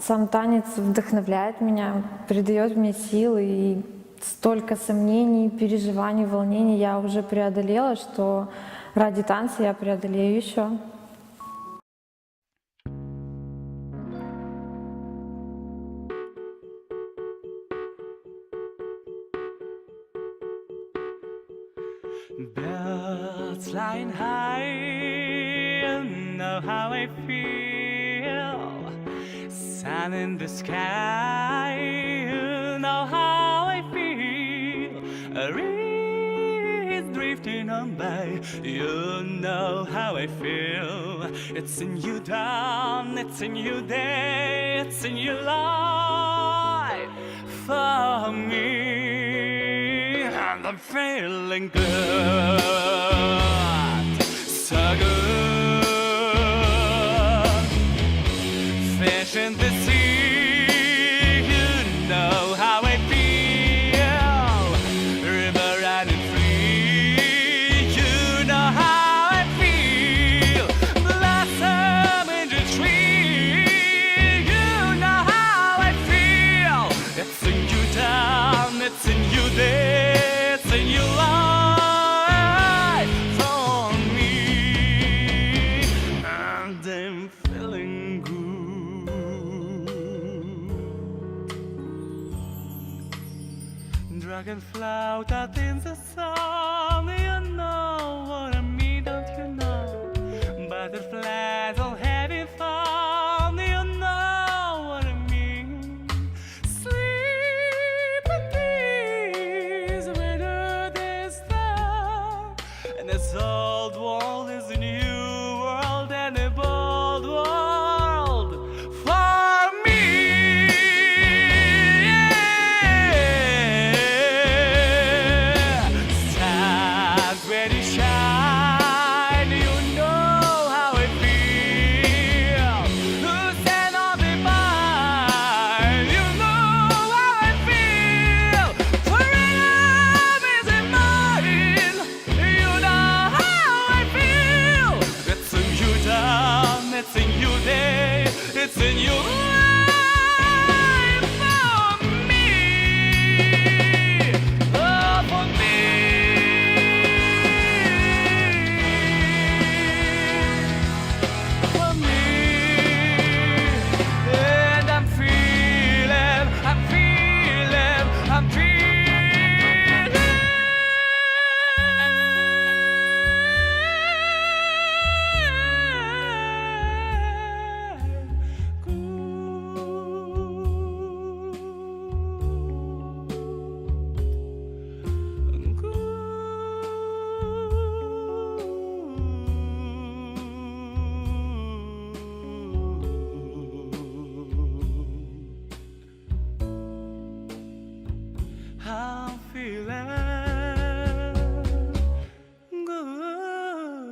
Сам танец вдохновляет меня, придает мне силы, и столько сомнений, переживаний, волнений я уже преодолела, что ради танца я преодолею еще. Birds flying high, you know how I feel. Sun in the sky, you know how I feel. A breeze drifting on by, you know how I feel. It's a new dawn, it's a new day, it's a new life for me, and I'm feeling good, so good. Fish in the sea, you know how I feel. River running free, you know how I feel. Blossom in the tree, you know how I feel. It's a new dawn, it's a new day, it's a new life for me, and I'm feeling good. Dragon flout out in the sun, you know what I mean, don't you know? Butterflies all having fun, you know what I mean. Sleep at peace when earth is done, and this old world is a new world and a bold world for me. Stars when you shine, you know how I feel. Who stand on the bar, you know how I feel. Forever is in mine, you know how I feel. It's a new dawn, it's a new day, it's a new life for me. Oh, for me. For me. And I'm feeling, I'm feeling, I'm I'm feeling good.